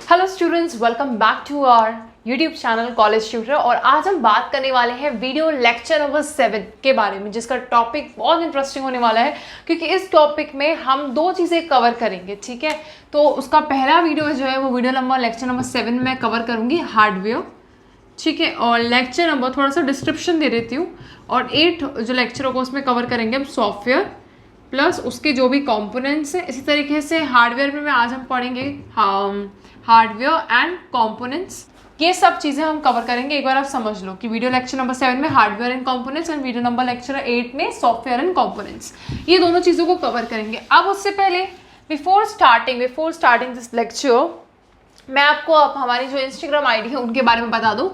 Hello students, welcome back to our YouTube channel college tutor. और आज हम बात करने वाले हैं वीडियो लेक्चर नंबर 7 के बारे में, जिसका टॉपिक बहुत इंटरेस्टिंग होने वाला है क्योंकि इस टॉपिक में हम दो चीज़ें कवर करेंगे। ठीक है, तो उसका पहला वीडियो जो है वो वीडियो नंबर लेक्चर नंबर 7 में कवर करूँगी हार्डवेयर। ठीक है, और लेक्चर नंबर थोड़ा सा डिस्क्रिप्शन दे देती हूँ। और 8 जो लेक्चर होगा उसमें कवर करेंगे हम सॉफ्टवेयर प्लस उसके जो भी कंपोनेंट्स हैं। इसी तरीके से हार्डवेयर में आज हम पढ़ेंगे हार्डवेयर एंड कंपोनेंट्स। ये सब चीज़ें हम कवर करेंगे। एक बार आप समझ लो कि वीडियो लेक्चर नंबर 7 में hardware and components and video number lecture 8 में सॉफ्टवेयर एंड कंपोनेंट्स, ये दोनों चीज़ों को कवर करेंगे। अब उससे पहले बिफोर स्टार्टिंग दिस लेक्चर, मैं आपको अब हमारी जो इंस्टाग्राम आईडी है उनके बारे में बता दूँ।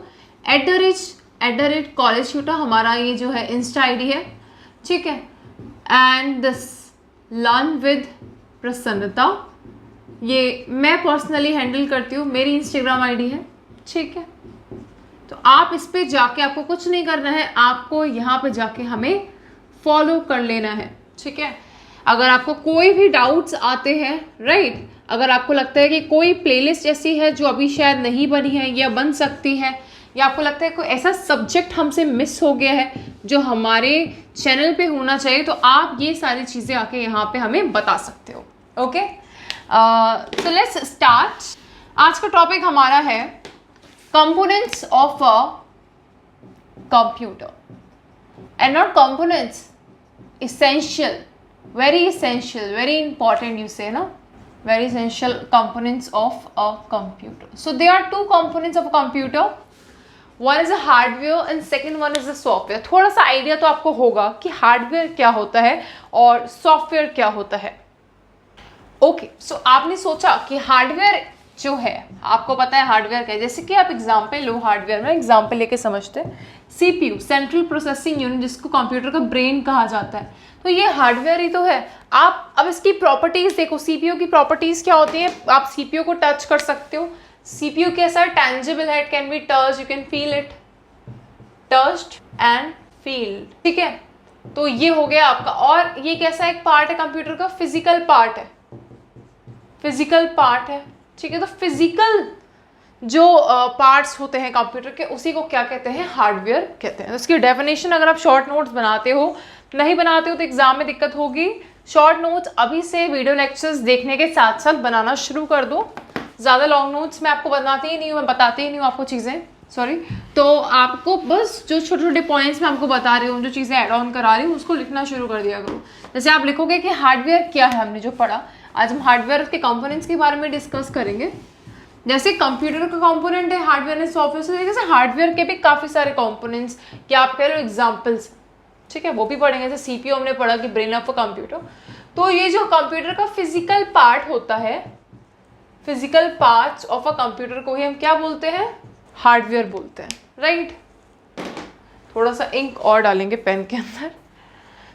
@कॉलेज ट्यूटर हमारा ये जो है इंस्टा आईडी है। ठीक है, एंड दिस लर्न विद प्रसन्नता ये मैं पर्सनली हैंडल करती हूँ, मेरी इंस्टाग्राम आईडी है। ठीक है, तो आप इस पे जाके, आपको कुछ नहीं करना है, आपको यहाँ पे जाके हमें फॉलो कर लेना है। ठीक है, अगर आपको कोई भी डाउट्स आते हैं, राइट, अगर आपको लगता है कि कोई प्लेलिस्ट ऐसी है जो अभी शायद नहीं बनी है या बन सकती है, या आपको लगता है कोई ऐसा सब्जेक्ट हमसे मिस हो गया है जो हमारे चैनल पे होना चाहिए, तो आप ये सारी चीज़ें आके यहाँ पे हमें बता सकते हो। Okay, so let's start. आज का टॉपिक हमारा है components of a computer and not components, essential, very important, you say, na, very essential components of a computer. So there are two components of a computer, one is a hardware and second one is a software. थोड़ा सा idea तो आपको होगा कि hardware क्या होता है और सॉफ्टवेयर क्या होता है। ओके, सो आपने सोचा कि हार्डवेयर जो है, आपको पता है हार्डवेयर क्या है। जैसे कि आप एग्जाम्पल लो, हार्डवेयर में एग्जाम्पल लेके समझते हैं। सीपीयू, सेंट्रल प्रोसेसिंग यूनिट, जिसको कंप्यूटर का ब्रेन कहा जाता है, तो ये हार्डवेयर ही तो है। आप अब इसकी प्रॉपर्टीज देखो, सीपीयू की प्रॉपर्टीज क्या होती है। आप सीपीयू को टच कर सकते हो। सीपीयू कैसा है? टैंजिबल है, it can be touch, you can feel it, touched and feel. ठीक है, तो ये हो गया आपका। और ये कैसा एक पार्ट है कंप्यूटर का? फिजिकल पार्ट है, फिजिकल पार्ट है। ठीक है, तो फिजिकल जो पार्ट्स होते हैं कंप्यूटर के, उसी को क्या कहते हैं? हार्डवेयर कहते हैं। तो इसकी डेफिनेशन अगर आप शॉर्ट नोट्स बनाते हो, नहीं बनाते हो तो एग्जाम में दिक्कत होगी। शॉर्ट नोट्स अभी से वीडियो लेक्चर्स देखने के साथ साथ बनाना शुरू कर दो। ज़्यादा लॉन्ग नोट्स मैं आपको बनाती ही नहीं हूँ, मैं बताती ही नहीं हूँ आपको चीज़ें, सॉरी। तो आपको बस जो छोटे छोटे पॉइंट्स मैं आपको बता रही हूँ, जो चीज़ें ऐड ऑन करा रही हूँ, उसको लिखना शुरू कर दिया करो। जैसे आप लिखोगे कि हार्डवेयर क्या है, हमने जो पढ़ा, आज हम हार्डवेयर के कंपोनेंट्स के बारे में डिस्कस करेंगे। जैसे कंप्यूटर का कंपोनेंट है हार्डवेयर एंड सॉफ्टवेयर, से जैसे हार्डवेयर के भी काफ़ी सारे कंपोनेंट्स, या आप कह लो एग्जाम्पल्स। ठीक है, वो भी पढ़ेंगे। जैसे सीपीयू हमने पढ़ा कि ब्रेन ऑफ अ कंप्यूटर, तो ये जो कंप्यूटर का फिजिकल पार्ट होता है, physical parts of a computer को ही हम क्या बोलते हैं? हार्डवेयर बोलते हैं, राइट। थोड़ा सा इंक और डालेंगे पेन के अंदर।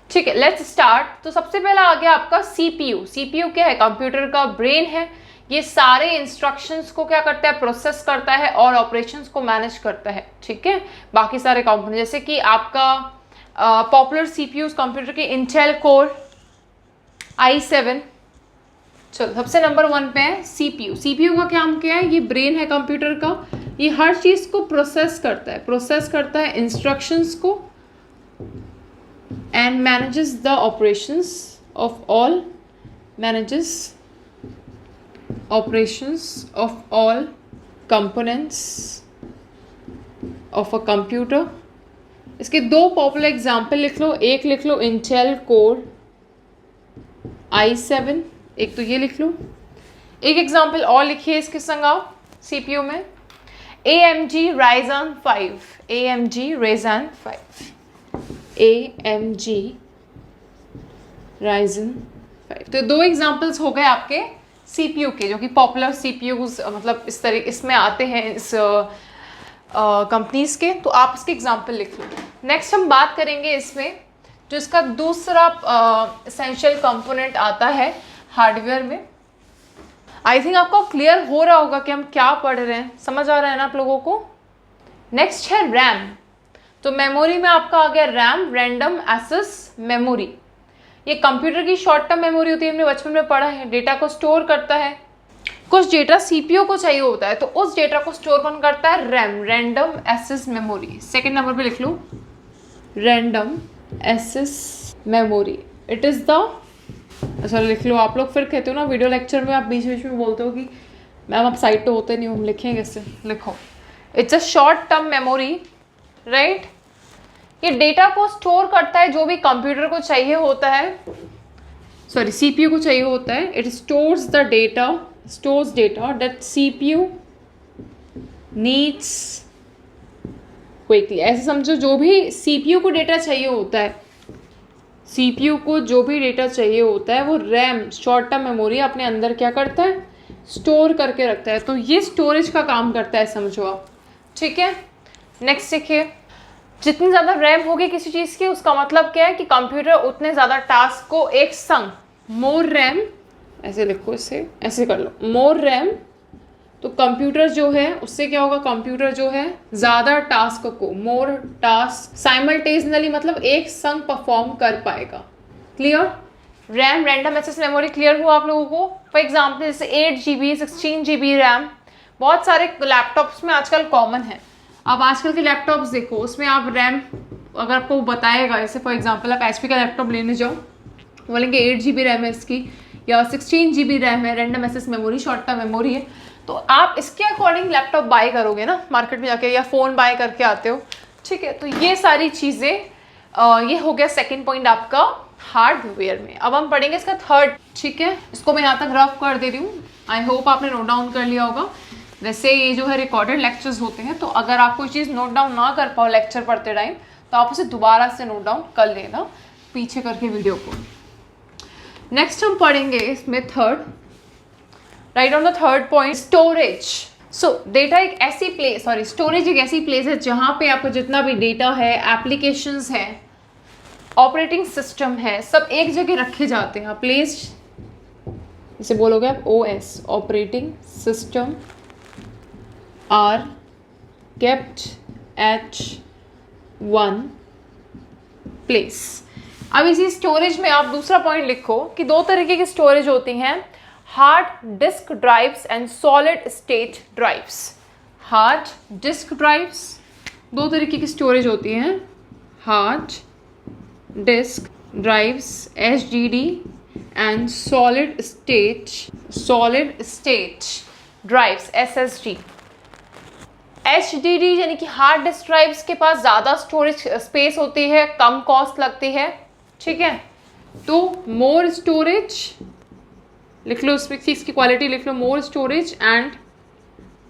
ठीक है, लेट्स स्टार्ट। तो सबसे पहला आ गया आपका सीपीयू। सीपीयू क्या है? कंप्यूटर का ब्रेन है। ये सारे इंस्ट्रक्शंस को क्या करता है? प्रोसेस करता है और ऑपरेशंस को मैनेज करता है। ठीक है, बाकी सारे कंपोनेंट, जैसे कि आपका पॉपुलर सीपीयूज कंप्यूटर के इंटेल कोर i7। चलो, सबसे नंबर 1 पे है सीपीयू। सीपीयू का काम क्या है? ये ब्रेन है कंप्यूटर का। ये हर चीज को प्रोसेस करता है इंस्ट्रक्शंस को, and manages the operations of all components of a computer. इसके दो पॉपुलर एग्जाम्पल लिख लो। एक लिख लो इंटेल कोर i7, एक तो ये लिख लो। एक एग्जाम्पल और लिखिए इसके संग आप सीपीयू में, AMD Ryzen 5, AMD Ryzen 5। तो दो एग्जांपल्स हो गए आपके सीपीयू के, जो कि पॉपुलर सीपीयूज मतलब इस तरह इसमें आते हैं, इस कंपनीज के। तो आप इसके एग्जांपल लिख लो। नेक्स्ट हम बात करेंगे इसमें जो इसका दूसरा एसेंशियल कंपोनेंट आता है हार्डवेयर में। आई थिंक आपको क्लियर हो रहा होगा कि हम क्या पढ़ रहे हैं, समझ आ रहा है ना आप लोगों को। नेक्स्ट है रैम। तो मेमोरी में आपका आ गया रैम, रैंडम एक्सेस मेमोरी। ये कंप्यूटर की शॉर्ट टर्म मेमोरी होती है, हमने बचपन में पढ़ा है, डेटा को स्टोर करता है। कुछ डेटा सीपीयू को चाहिए होता है, तो उस डेटा को स्टोर कौन करता है? RAM, random access memory. Second number पे लिख लो random access memory. It is the, अच्छा लिख लो आप लोग, फिर कहते हो ना वीडियो लेक्चर में आप बीच बीच में बोलते हो कि मैम आप साइड पे होते नहीं हो, हम लिखें कैसे? लिखो it's a short term memory, right. ये डेटा को स्टोर करता है जो भी कंप्यूटर को चाहिए होता है, सॉरी सीपीयू को चाहिए होता है। It stores the data, stores data that CPU needs quickly. ऐसे समझो जो भी सीपीयू को डेटा चाहिए होता है, सीपीयू को जो भी डेटा चाहिए होता है वो रैम, शॉर्ट टर्म मेमोरी अपने अंदर क्या करता है? स्टोर करके रखता है। तो ये स्टोरेज का काम करता है, समझो आप, ठीक है। नेक्स्ट देखिए, जितनी ज़्यादा रैम होगी किसी चीज़ की, उसका मतलब क्या है कि कंप्यूटर उतने ज़्यादा टास्क को एक संग, मोर रैम, ऐसे लिखो, इसे ऐसे कर लो, मोर रैम, तो कंप्यूटर जो है उससे क्या होगा? कंप्यूटर जो है ज़्यादा टास्क को, मोर टास्क साइमल्टेनियसली, मतलब एक संग परफॉर्म कर पाएगा। Clear? RAM, random access memory clear हुआ आप लोगों को? फॉर एग्जाम्पल जैसे 8 GB 16 GB रैम बहुत सारे लैपटॉप्स में आजकल कॉमन है। अब आजकल के लैपटॉप्स देखो, उसमें आप रैम अगर आपको बताएगा, जैसे फॉर एग्जांपल आप HP का लैपटॉप लेने जाओ, बोलेंगे 8 GB रैम है इसकी या 16 GB रैम है, random access memory, short term memory है, तो आप इसके अकॉर्डिंग लैपटॉप बाय करोगे ना मार्केट में जाके, या फ़ोन बाय करके आते हो, ठीक है। तो ये सारी चीज़ें, ये हो गया सेकेंड पॉइंट आपका हार्डवेयर में। अब हम पढ़ेंगे इसका थर्ड, ठीक है। इसको मैं यहाँ तक रफ कर दे रही हूँ, आई होप आपने नोट डाउन कर लिया होगा। वैसे ये जो है रिकॉर्डेड लेक्चर्स होते हैं, तो अगर आप कोई चीज़ नोट डाउन ना कर पाओ लेक्चर पढ़ते टाइम, तो आप उसे दोबारा से नोट डाउन कर लेना पीछे करके वीडियो को। नेक्स्ट हम पढ़ेंगे इसमें third, right on the third point, storage. So data एक ऐसी प्लेस, सॉरी स्टोरेज एक ऐसी प्लेस है जहाँ पे आपका जितना भी डेटा है, एप्लीकेशंस है, ऑपरेटिंग सिस्टम है, सब एक जगह रखे जाते हैं। प्लेस, इसे बोलोगे आप OS, operating system are kept at one place. अब इसी स्टोरेज में आप दूसरा पॉइंट लिखो कि दो तरीके की स्टोरेज होती हैं, hard disk drives and solid state drives. Hard disk drives, दो तरीके की स्टोरेज होती हैं, hard disk drives HDD and solid state drives SSD। HDD यानी कि हार्ड डिस्क ड्राइव्स के पास ज़्यादा स्टोरेज स्पेस होती है, कम कॉस्ट लगती है, ठीक है। तो मोर स्टोरेज लिख लो, उसमें चीज़ की क्वालिटी लिख लो, मोर स्टोरेज एंड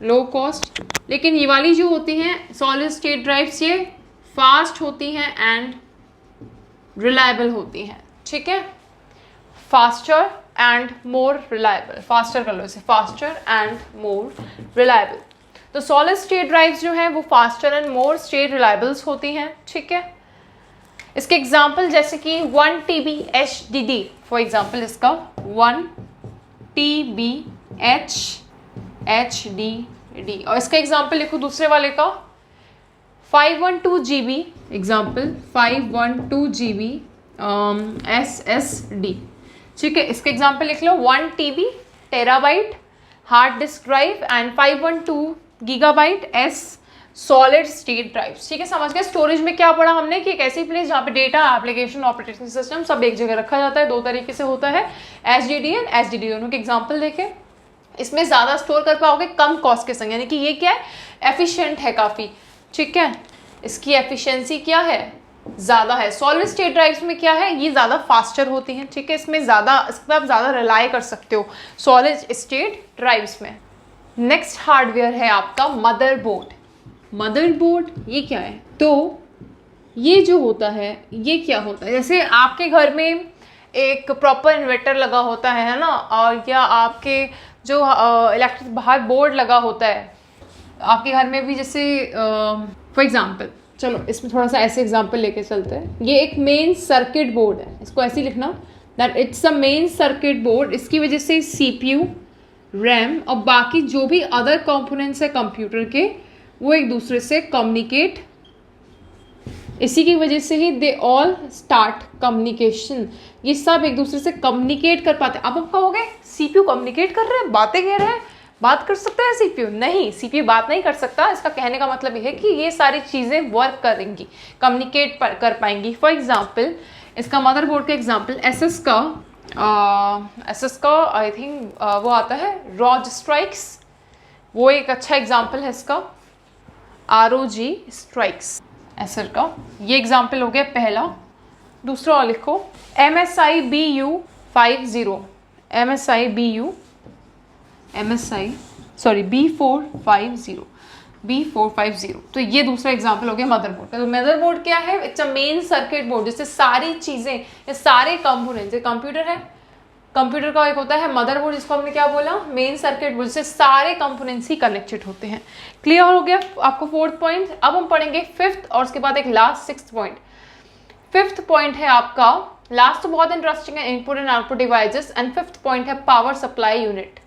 लो कॉस्ट। लेकिन ये वाली जो होती हैं सॉलिड स्टेट ड्राइव्स, ये फास्ट होती हैं एंड रिलायबल होती हैं, ठीक है। Faster and more reliable, faster कर लो इसे, फास्टर एंड मोर रिलायबल। तो सॉलिड स्टेट ड्राइव्स जो हैं वो faster and more state reliables होती हैं, ठीक है। इसके एग्जांपल जैसे कि 1 TB HDD, फॉर एग्जांपल इसका 1 TB HDD, और इसका एग्जांपल लिखो दूसरे वाले का 512 GB, एग्जांपल 512 GB SSD, ठीक है। इसका एग्जांपल लिख लो 1 TB terabyte hard disk drive and 512 gigabyte solid state drives, ठीक है। समझ गए स्टोरेज में क्या पढ़ा हमने कि एक ऐसी प्लेस जहाँ पे डेटा, एप्लीकेशन, ऑपरेटिंग सिस्टम सब एक जगह रखा जाता है। दो तरीके से होता है, HDD एंड SSD, दोनों के एग्जांपल देखें। इसमें ज़्यादा स्टोर कर पाओगे कम कॉस्ट के संग, यानी कि ये क्या है, एफिशिएंट है काफ़ी, ठीक है। इसकी एफिशिएंसी क्या है, ज़्यादा है। सॉलिड स्टेट ड्राइव्स में क्या है, ये ज़्यादा फास्टर होती हैं, ठीक है। इसमें ज़्यादा, इस पर आप ज़्यादा रिलाई कर सकते हो सॉलिड स्टेट ड्राइव्स में। नेक्स्ट हार्डवेयर है आपका मदरबोर्ड। मदरबोर्ड ये क्या है, तो ये जो होता है, ये क्या होता है, जैसे आपके घर में एक प्रॉपर इन्वर्टर लगा होता है ना, और या आपके जो इलेक्ट्रिक बाहर बोर्ड लगा होता है आपके घर में भी, जैसे फॉर एग्जांपल, चलो इसमें थोड़ा सा ऐसे एग्जांपल लेके चलते हैं। ये एक मेन सर्किट बोर्ड है, इसको ऐसे ही लिखना that it's a main circuit board. इसकी वजह से CPU, रैम और बाकी जो भी अदर कंपोनेंट्स है कंप्यूटर के, वो एक दूसरे से कम्युनिकेट, इसी की वजह से ही दे ऑल स्टार्ट कम्युनिकेशन, ये सब एक दूसरे से कम्युनिकेट कर पाते हैं। अब आप कहोगे CPU कम्युनिकेट कर रहे हैं, बातें कह रहे हैं, बात कर सकता है सीपीयू? नहीं, सीपीयू बात नहीं कर सकता। इसका कहने का मतलब ये है कि ये सारी चीज़ें वर्क करेंगी, कम्युनिकेट कर पाएंगी। फॉर एग्जाम्पल इसका मदरबोर्ड का एग्जाम्पल एसएस का आई थिंक वो आता है रॉज स्ट्राइक्स, वो एक अच्छा एग्जाम्पल है इसका। ROG स्ट्राइक्स एसर का, ये एग्जाम्पल हो गया पहला। दूसरा और लिखो MSI B450। तो ये दूसरा एग्जाम्पल हो गया मदरबोर्ड का। तो मदरबोर्ड क्या है? It's a main circuit board, जिससे सारी चीज़ें, ये सारे कंपोनेंट्स, ये कंप्यूटर है, कंप्यूटर का एक होता है मदरबोर्ड, जिसको हमने क्या बोला? मेन सर्किट बोर्ड, जिससे सारे कंपोनेंट्स ही कनेक्टेड होते हैं। क्लियर हो गया आपको फोर्थ पॉइंट? अब हम पढ़ेंगे फिफ्थ और उसके बाद एक last sixth point. Fifth point है आपका, लास्ट तो बहुत इंटरेस्टिंग है, input and output devices, and fifth point है power supply unit.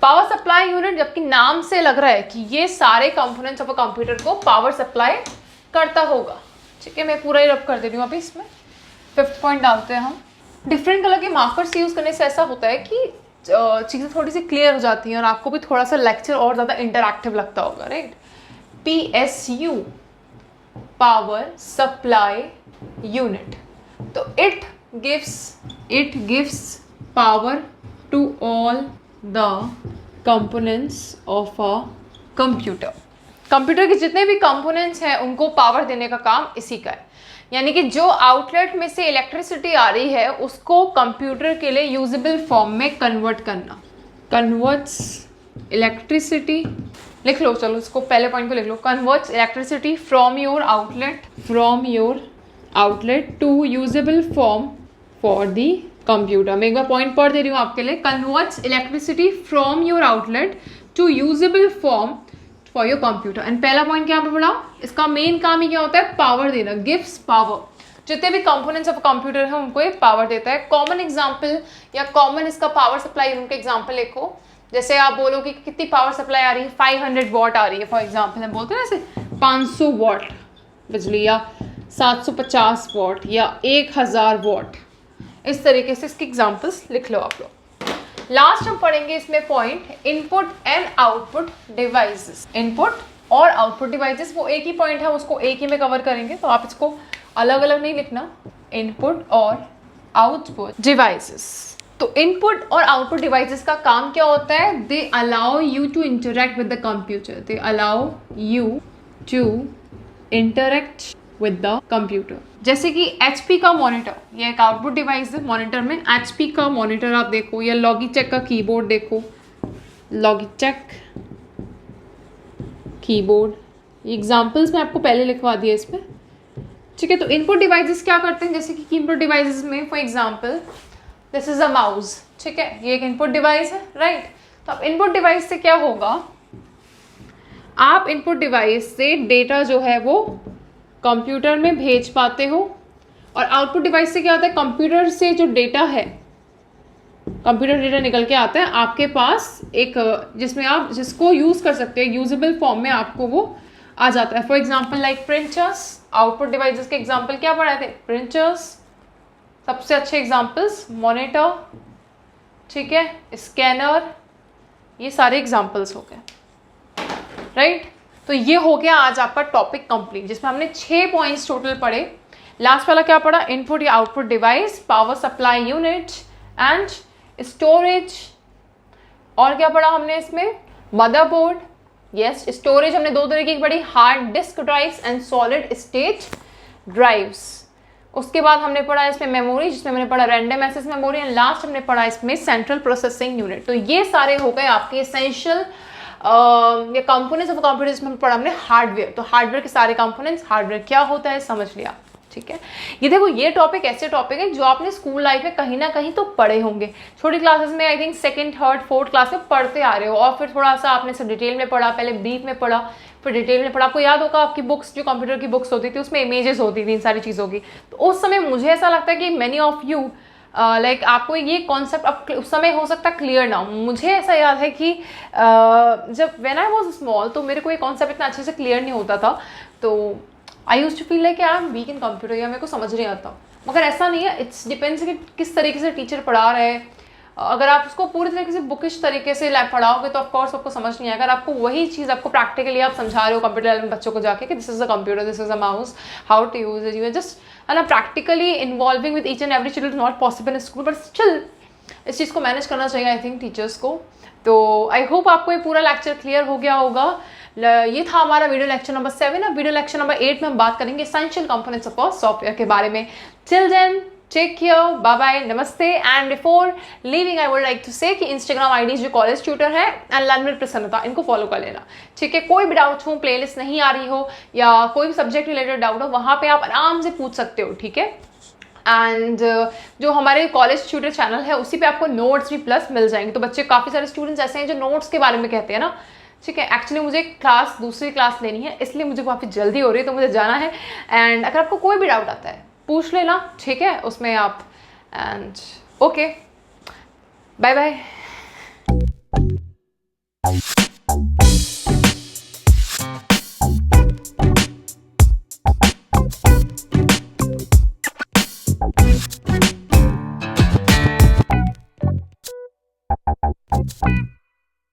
Power supply unit, जबकि नाम से लग रहा है कि ये सारे कंपोनेंट्स ऑफ अ कंप्यूटर को पावर सप्लाई करता होगा। ठीक है, मैं पूरा ही रब कर दे रही हूँ अभी इसमें। फिफ्थ पॉइंट डालते हैं हम। डिफरेंट कलर के मार्कर्स यूज करने से ऐसा होता है कि चीज़ें थोड़ी सी क्लियर हो जाती हैं और आपको भी थोड़ा सा लेक्चर और ज़्यादा इंटरैक्टिव लगता होगा, right. PSU, power supply unit. तो it gives power to all the components of a computer. Computer के जितने भी कंपोनेंट्स हैं उनको पावर देने का काम इसी का है। यानी कि जो आउटलेट में से इलेक्ट्रिसिटी आ रही है उसको कंप्यूटर के लिए यूजेबल फॉर्म में कन्वर्ट करना। कन्वर्ट्स इलेक्ट्रिसिटी, लिख लो, चलो इसको पहले पॉइंट को लिख लो। Converts electricity from your outlet to usable form for the computer. मैं एक बार पॉइंट पढ़ दे रही हूँ आपके लिए। Converts electricity from your outlet to usable form for your computer. And पहला पॉइंट क्या पे पढ़ा? इसका मेन काम ही क्या होता है? पावर देना, गिव्स पावर। जितने भी कंपोनेंट्स ऑफ कंप्यूटर है उनको ये पावर देता है। कॉमन एग्जांपल या कॉमन इसका पावर सप्लाई यूनिट का एग्जांपल लिखो। जैसे आप बोलो कि कितनी पावर सप्लाई आ रही है, 500 वॉट आ रही है फॉर एग्जांपल। हम बोलते हैं ना ऐसे 500 वॉट बिजली, या 750 वॉट, या 1000 वॉट। इस तरीके से इसके एग्जाम्पल्स लिख लो आप लोग। लास्ट हम पढ़ेंगे इसमें point input and output devices. Input और आउटपुट डिवाइसेस वो एक ही पॉइंट है, उसको एक ही में कवर करेंगे, तो आप इसको अलग अलग नहीं लिखना। इनपुट और आउटपुट डिवाइसेस। तो इनपुट और आउटपुट डिवाइसेस का काम क्या होता है? They allow you to interact with the computer. They allow you to interact with the computer. जैसे कि HP का मॉनिटर, ये एक आउटपुट डिवाइस है। मॉनिटर में HP का मॉनिटर आप देखो, या लॉगिटेक का कीबोर्ड देखो, लॉगिटेक कीबोर्ड। एग्जाम्पल्स मैं आपको पहले लिखवा दिया इसमें, ठीक है। तो इनपुट डिवाइसेस क्या करते हैं? जैसे कि इनपुट डिवाइसेस में for example this is a mouse, ठीक है, ये एक इनपुट डिवाइस है, राइट। तो अब इनपुट डिवाइस से क्या होगा? आप इनपुट डिवाइस से डेटा जो है वो कंप्यूटर में भेज पाते हो। और आउटपुट डिवाइस से क्या होता है? कंप्यूटर से जो डेटा है, कंप्यूटर डेटा निकल के आता है आपके पास एक, जिसमें आप जिसको यूज़ कर सकते हैं, यूजेबल फॉर्म में आपको वो आ जाता है। For example like printers. Output devices के एग्जांपल क्या पढ़ाए थे? प्रिंटर्स। सबसे अच्छे एग्जांपल्स मॉनिटर, ठीक है, स्कैनर, ये सारे एग्जांपल्स हो गए, राइट। तो ये हो गया आज आपका टॉपिक कंप्लीट, जिसमें हमने 6 पॉइंट्स टोटल पढ़े। लास्ट वाला क्या पढ़ा? इनपुट या output device, power supply unit and storage. और क्या पढ़ा हमने इसमें? Motherboard, yes. स्टोरेज हमने दो तरीके की पढ़ी, hard disk drives and solid state drives. उसके बाद हमने पढ़ा इसमें मेमोरी, जिसमें हमने पढ़ा random access memory, and last हमने पढ़ा इसमें सेंट्रल प्रोसेसिंग यूनिट। तो ये सारे हो गए आपके एसेंशियल ये कंपोनेंट्स ऑफ कंप्यूटर, जिसमें पढ़ा हमने हार्डवेयर। तो हार्डवेयर के सारे कंपोनेंट्स, हार्डवेयर क्या होता है समझ लिया, ठीक है। ये देखो, ये टॉपिक ऐसे टॉपिक है जो आपने स्कूल लाइफ में कहीं ना कहीं तो पढ़े होंगे। छोटी क्लासेस में I think second, third, fourth class में पढ़ते आ रहे हो, और फिर थोड़ा सा आपने सब डिटेल में पढ़ा, पहले ब्रीफ में पढ़ा, फिर डिटेल में पढ़ा। आपको याद होगा आपकी बुक्स, जो कंप्यूटर की बुक्स होती थी उसमें इमेजेस होती थी इन सारी चीज़ों की। तो उस समय मुझे ऐसा लगता है कि मैनी ऑफ यू लाइक आपको ये कॉन्सेप्ट अब उस समय हो सकता है क्लियर ना हो। मुझे ऐसा याद है कि जब व्हेन आई वाज स्मॉल तो मेरे को ये कॉन्सेप्ट इतना अच्छे से क्लियर नहीं होता था। तो I used to feel like I am weak in computer, या मेरे को समझ नहीं आता। मगर ऐसा नहीं है, इट्स डिपेंड्स कि किस तरीके से टीचर पढ़ा रहे हैं, अगर आप उसको पूरी तरीके से बुकिश तरीके से पढ़ाओगे तो ऑफकोर्स आपको समझ नहीं आएगा। अगर आपको वही चीज़ आपको प्रैक्टिकली आप समझा रहे हो कंप्यूटर लैब में बच्चों को जाके कि this is a computer, this is a mouse, how to use it, you just है ना practically involving with each and every children, not possible in school, but still इस चीज़ को मैनेज करना चाहिए आई थिंक टीचर्स को। तो I hope आपको ये पूरा लेक्चर क्लियर हो गया होगा। ये था हमारा वीडियो लेक्चर नंबर 7। अब वीडियो लेक्चर नंबर 8 में हम बात करेंगे एसेंशियल कंपोनेंट्स ऑफ सॉफ्टवेयर के बारे में। Till then take care, bye bye, नमस्ते। And before leaving I would like to say कि इंस्टाग्राम आईडी जो कॉलेज ट्यूटर है एंड लर्न विद प्रसन्नता, इनको फॉलो कर लेना, ठीक है। कोई भी डाउट हो, प्लेलिस्ट नहीं आ रही हो या कोई भी सब्जेक्ट रिलेटेड डाउट हो, वहाँ पे आप आराम से पूछ सकते हो, ठीक है। एंड जो हमारे कॉलेज ट्यूटर चैनल है उसी पे आपको नोट्स भी प्लस मिल जाएंगे। तो बच्चे काफ़ी सारे स्टूडेंट्स ऐसे हैं जो नोट्स के बारे में कहते हैं ना, ठीक है। एक्चुअली मुझे दूसरी क्लास लेनी है, इसलिए मुझे काफ़ी जल्दी हो रही है, तो मुझे जाना है। एंड अगर आपको कोई भी डाउट आता है पूछ लेना, ठीक है, उसमें आप। And okay, bye bye.